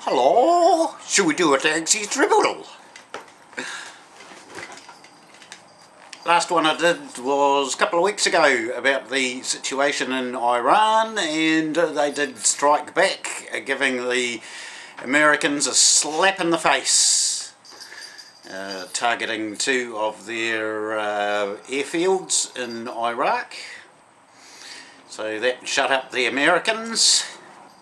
Hello, should we do a Dagsys Dribble? Last one I did was a couple of weeks ago about the situation in Iran, and they did strike back, giving the Americans a slap in the face, targeting two of their airfields in Iraq. So that shut up the Americans.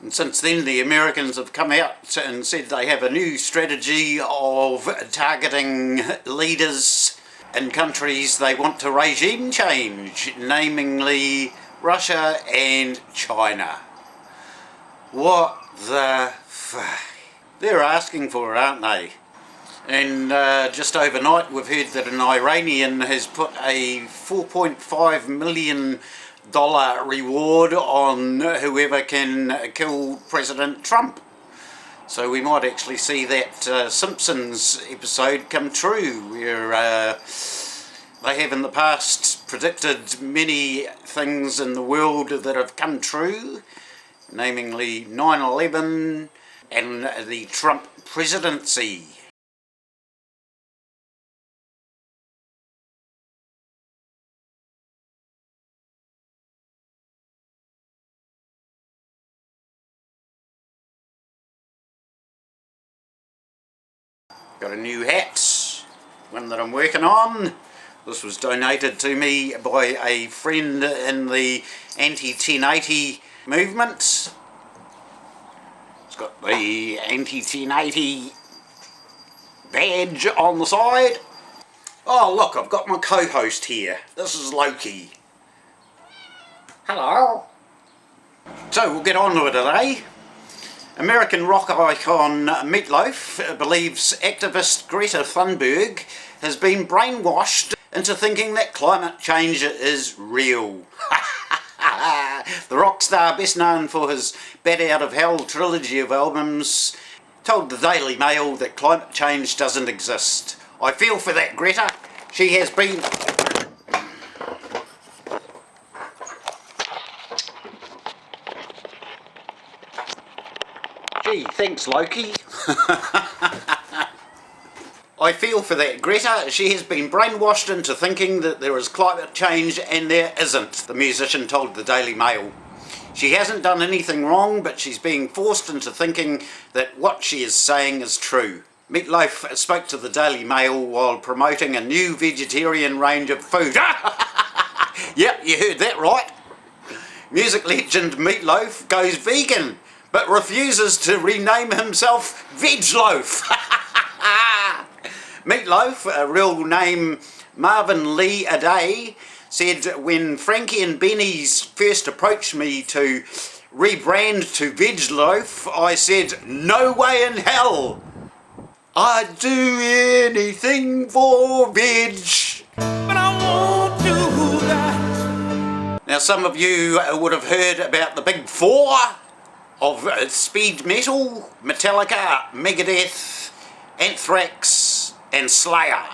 And since then the Americans have come out and said they have a new strategy of targeting leaders in countries they want to regime change, namely Russia and China. What the fuck? They're asking for it, aren't they? And just overnight we've heard that an Iranian has put a $4.5 million reward on whoever can kill President Trump. So we might actually see that Simpsons episode come true, where they have in the past predicted many things in the world that have come true, namely 9/11 and the Trump presidency. Got a new hat, one that I'm working on. This was donated to me by a friend in the anti-1080 movement. It's got the anti-1080 badge on the side. Oh look, I've got my co-host here. This is Loki. Hello. So we'll get on to it today. American rock icon Meat Loaf believes activist Greta Thunberg has been brainwashed into thinking that climate change is real. The rock star, best known for his Bat Out of Hell trilogy of albums, told the Daily Mail that climate change doesn't exist. I feel for that Greta. She has been... Gee, thanks Loki. I feel for that Greta. She has been brainwashed into thinking that there is climate change and there isn't, the musician told the Daily Mail. She hasn't done anything wrong, but she's being forced into thinking that what she is saying is true. Meat Loaf spoke to the Daily Mail while promoting a new vegetarian range of food. Yep, you heard that right. Music legend Meat Loaf goes vegan, but refuses to rename himself Veg Loaf. Meat Loaf, a real name Marvin Lee Aday, said when Frankie and Benny's first approached me to rebrand to Veg Loaf, I said, no way in hell. I'd do anything for veg. But I won't do that. Now some of you would have heard about the big four of speed metal: Metallica, Megadeth, Anthrax and Slayer.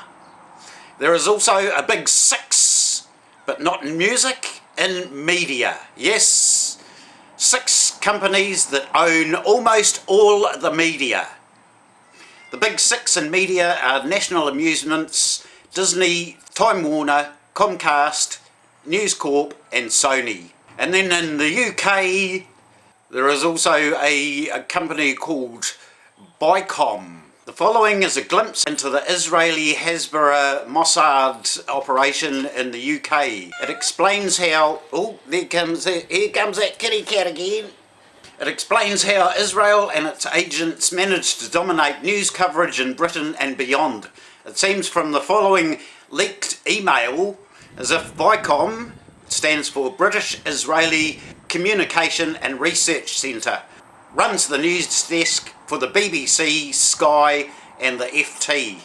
There is also a big six, but not in music, in media. Yes, 6 companies that own almost all the media. The big 6 in media are National Amusements, Disney, Time Warner, Comcast, News Corp and Sony. And then in the UK there is also a company called Bicom. The following is a glimpse into the Israeli Hezbollah Mossad operation in the UK. It explains how... Oh, here comes that kitty cat again. It explains how Israel and its agents managed to dominate news coverage in Britain and beyond. It seems from the following leaked email as if Bicom stands for British Israeli Communication and Research Centre, runs the news desk for the BBC, Sky and the FT.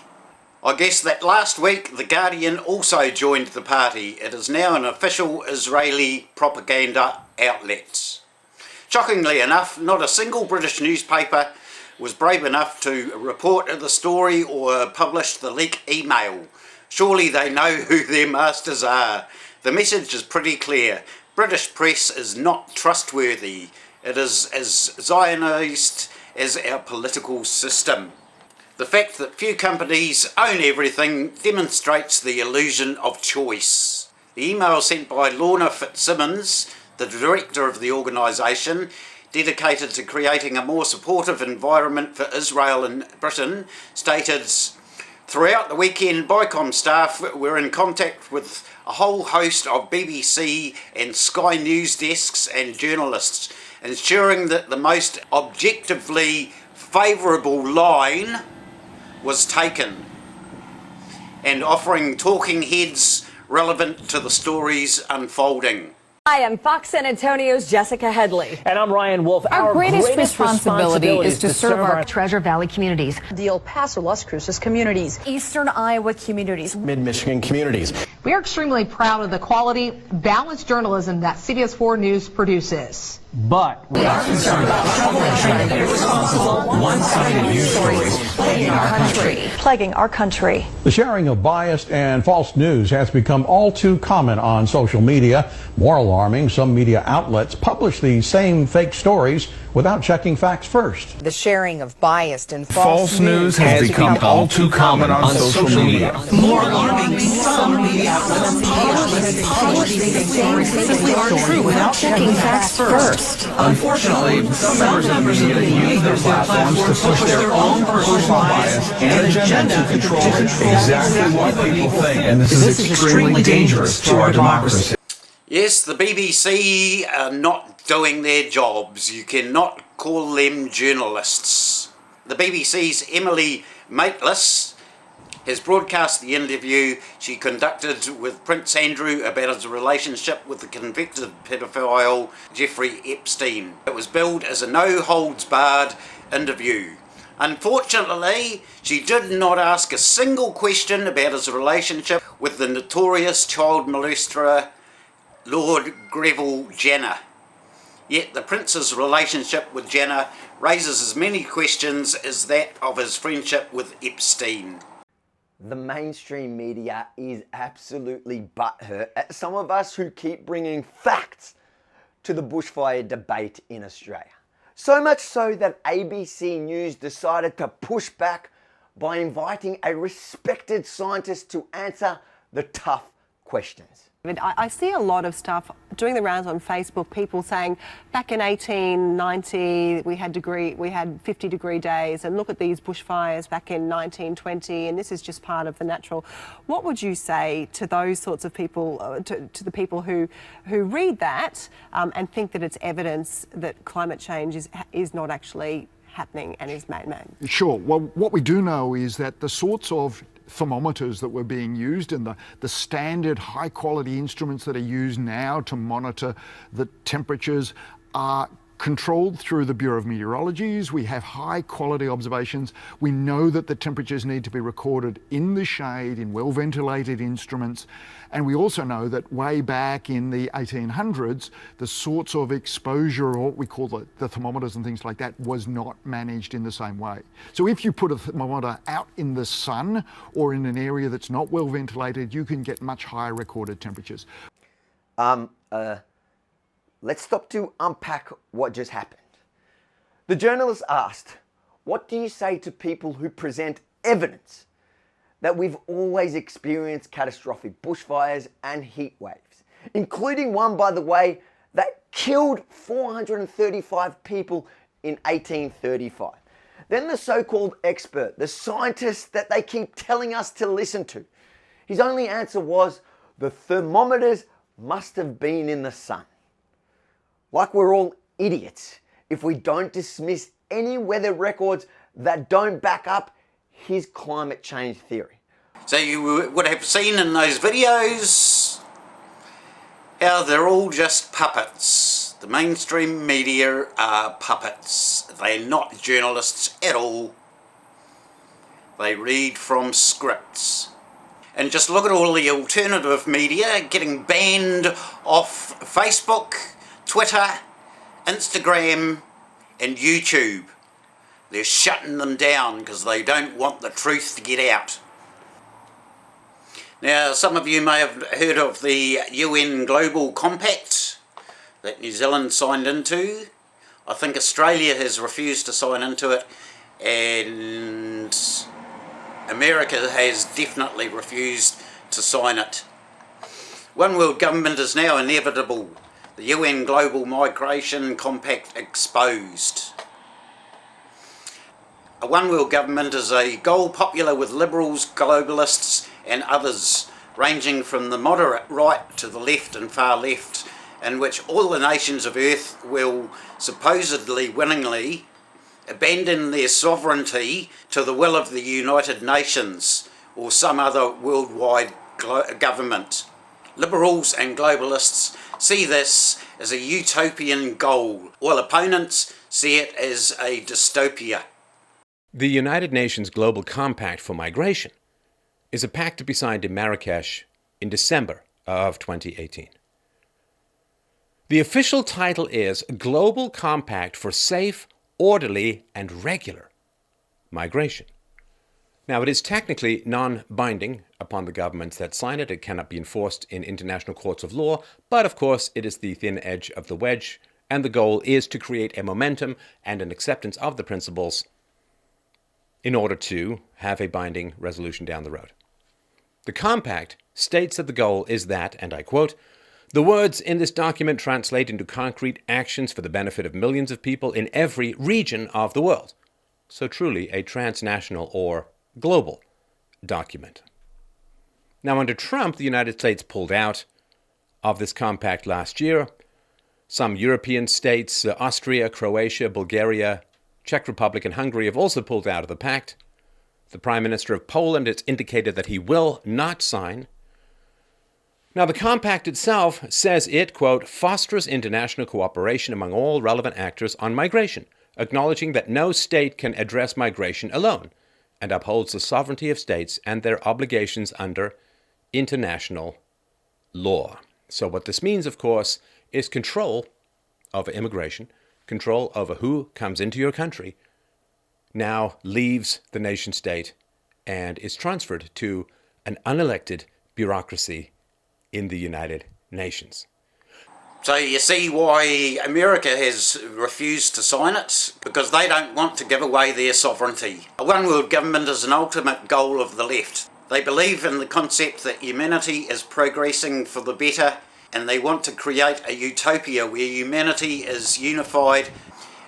I guess that last week The Guardian also joined the party. It is now an official Israeli propaganda outlet. Shockingly enough, not a single British newspaper was brave enough to report the story or publish the leak email. Surely they know who their masters are. The message is pretty clear. British press is not trustworthy. It is as Zionist as our political system. The fact that few companies own everything demonstrates the illusion of choice. The email sent by Lorna Fitzsimmons, the director of the organisation, dedicated to creating a more supportive environment for Israel and Britain, stated, "Throughout the weekend, BICOM staff were in contact with a whole host of BBC and Sky News desks and journalists, ensuring that the most objectively favourable line was taken, and offering talking heads relevant to the stories unfolding." Hi, I'm Fox San Antonio's Jessica Headley. And I'm Ryan Wolf. Our greatest responsibility is to serve our Treasure Valley communities, the El Paso, Las Cruces communities, Eastern Iowa communities, Mid-Michigan communities. We are extremely proud of the quality, balanced journalism that CBS 4 News produces. But we are concerned about coverage and irresponsible, one-sided news stories plaguing our country. The sharing of biased and false news has become all too common on social media. More alarming, some media outlets publish these same fake stories without checking facts first. The sharing of biased and false news has become all too common on social media. More alarming, some media outlets publish these stories simply aren't true without checking facts first. Unfortunately, some members of the media use their platforms to push their own personal bias and agenda to control exactly what people think, and this is extremely dangerous to our democracy. Yes, the BBC are not doing their jobs. You cannot call them journalists. The BBC's Emily Maitlis has broadcast the interview she conducted with Prince Andrew about his relationship with the convicted paedophile Jeffrey Epstein. It was billed as a no-holds-barred interview. Unfortunately, she did not ask a single question about his relationship with the notorious child molester Lord Greville Jenner. Yet the Prince's relationship with Jenner raises as many questions as that of his friendship with Epstein. The mainstream media is absolutely butthurt at some of us who keep bringing facts to the bushfire debate in Australia. So much so that ABC News decided to push back by inviting a respected scientist to answer the tough questions. I see a lot of stuff doing the rounds on Facebook, people saying back in 1890 we had 50-degree days, and look at these bushfires back in 1920, and this is just part of the natural. What would you say to those sorts of people, to the people who read that and think that it's evidence that climate change is not actually happening and is man-made? Sure. Well, what we do know is that the sorts of thermometers that were being used and the standard high quality instruments that are used now to monitor the temperatures are controlled through the Bureau of Meteorology. We have high quality observations. We know that the temperatures need to be recorded in the shade in well ventilated instruments. And we also know that way back in the 1800s, the sorts of exposure, or what we call the thermometers and things like that, was not managed in the same way. So if you put a thermometer out in the sun or in an area that's not well ventilated, you can get much higher recorded temperatures. Let's stop to unpack what just happened. The journalist asked, what do you say to people who present evidence that we've always experienced catastrophic bushfires and heat waves, including one, by the way, that killed 435 people in 1835? Then the so-called expert, the scientist that they keep telling us to listen to, his only answer was, the thermometers must have been in the sun. Like we're all idiots if we don't dismiss any weather records that don't back up his climate change theory. So you would have seen in those videos how they're all just puppets. The mainstream media are puppets. They're not journalists at all. They read from scripts. And just look at all the alternative media getting banned off Facebook, Twitter, Instagram and YouTube. They're shutting them down because they don't want the truth to get out. Now, some of you may have heard of the UN Global Compact that New Zealand signed into. I think Australia has refused to sign into it, and America has definitely refused to sign it. One world government is now inevitable. The UN Global Migration Compact exposed. A one world government is a goal popular with liberals, globalists and others, ranging from the moderate right to the left and far left, in which all the nations of Earth will supposedly willingly abandon their sovereignty to the will of the United Nations or some other worldwide government. Liberals and globalists see this as a utopian goal, while opponents see it as a dystopia. The United Nations Global Compact for Migration is a pact to be signed in Marrakesh in December of 2018. The official title is Global Compact for Safe, Orderly and Regular Migration. Now, it is technically non-binding upon the governments that sign it. It cannot be enforced in international courts of law, but of course it is the thin edge of the wedge, and the goal is to create a momentum and an acceptance of the principles in order to have a binding resolution down the road. The compact states that the goal is that, and I quote, "The words in this document translate into concrete actions for the benefit of millions of people in every region of the world." So truly a transnational or global document. Now, under Trump, the United States pulled out of this compact last year. Some European states, Austria, Croatia, Bulgaria, Czech Republic, and Hungary have also pulled out of the pact. The Prime Minister of Poland has indicated that he will not sign. Now, the compact itself says it, quote, "fosters international cooperation among all relevant actors on migration, acknowledging that no state can address migration alone, and upholds the sovereignty of states and their obligations under international law." So what this means, of course, is control over immigration, control over who comes into your country, now leaves the nation state and is transferred to an unelected bureaucracy in the United Nations. So you see why America has refused to sign it, because they don't want to give away their sovereignty. A one world government is an ultimate goal of the left. They believe in the concept that humanity is progressing for the better, and they want to create a utopia where humanity is unified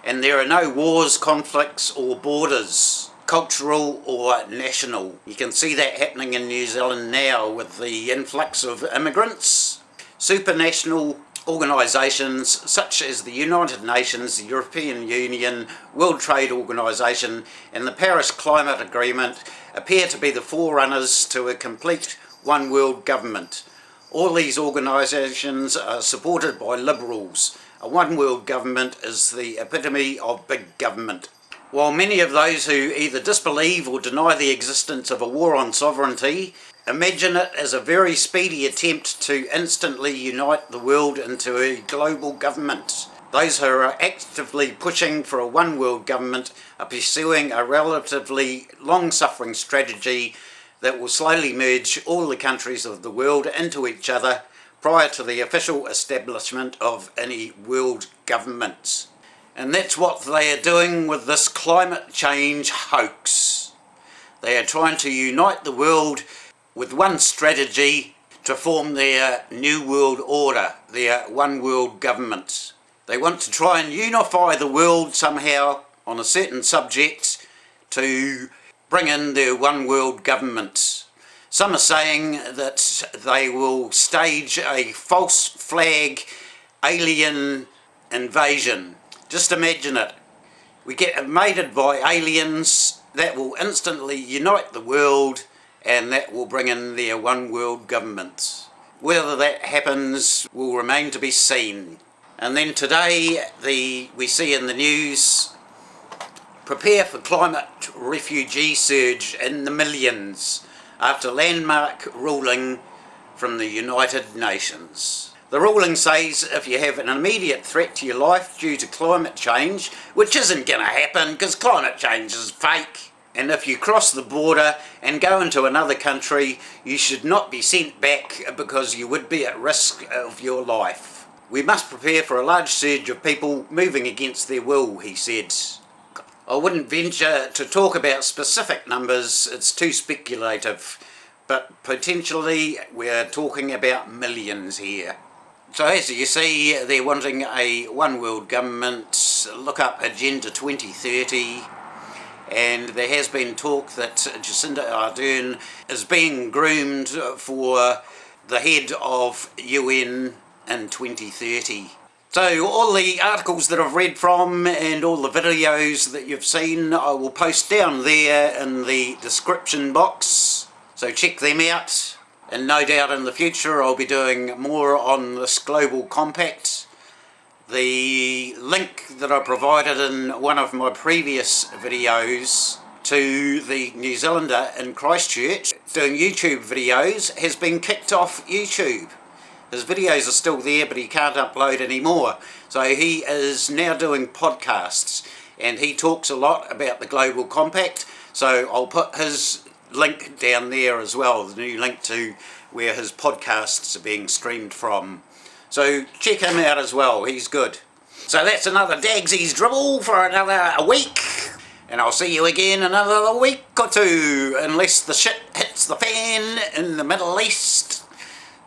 and there are no wars, conflicts or borders, cultural or national. You can see that happening in New Zealand now with the influx of immigrants. Supranational organisations such as the United Nations, the European Union, World Trade Organisation and the Paris Climate Agreement appear to be the forerunners to a complete one world government. All these organisations are supported by liberals. A one world government is the epitome of big government. While many of those who either disbelieve or deny the existence of a war on sovereignty imagine it as a very speedy attempt to instantly unite the world into a global government, those who are actively pushing for a one world government are pursuing a relatively long-suffering strategy that will slowly merge all the countries of the world into each other prior to the official establishment of any world government. And that's what they are doing with this climate change hoax. They are trying to unite the world with one strategy to form their new world order, their one world government. They want to try and unify the world somehow on a certain subject to bring in their one world government. Some are saying that they will stage a false flag alien invasion. Just imagine it. We get invaded by aliens that will instantly unite the world and that will bring in their one world government. Whether that happens will remain to be seen. And then today we see in the news, prepare for climate refugee surge in the millions after landmark ruling from the United Nations. The ruling says if you have an immediate threat to your life due to climate change, which isn't going to happen because climate change is fake, and if you cross the border and go into another country, you should not be sent back because you would be at risk of your life. We must prepare for a large surge of people moving against their will, he said. I wouldn't venture to talk about specific numbers, it's too speculative, but potentially we're talking about millions here. So as you see, they're wanting a one world government. Look up Agenda 2030, and there has been talk that Jacinda Ardern is being groomed for the head of UN in 2030. So all the articles that I've read from and all the videos that you've seen, I will post down there in the description box, so check them out. And no doubt in the future I'll be doing more on this global compact. The link that I provided in one of my previous videos to the New Zealander in Christchurch doing YouTube videos has been kicked off YouTube. His videos are still there, but he can't upload anymore. So he is now doing podcasts, and he talks a lot about the Global Compact. So I'll put his link down there as well, the new link to where his podcasts are being streamed from. So check him out as well, he's good. So that's another Dagsys Dribble for another week. And I'll see you again another week or two, unless the shit hits the fan in the Middle East.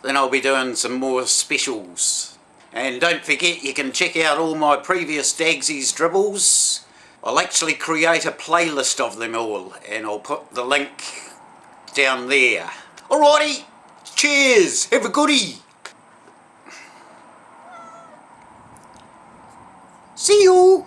Then I'll be doing some more specials. And don't forget, you can check out all my previous Dagsys Dribbles. I'll actually create a playlist of them all, and I'll put the link down there. Alrighty, cheers, have a goodie. See you.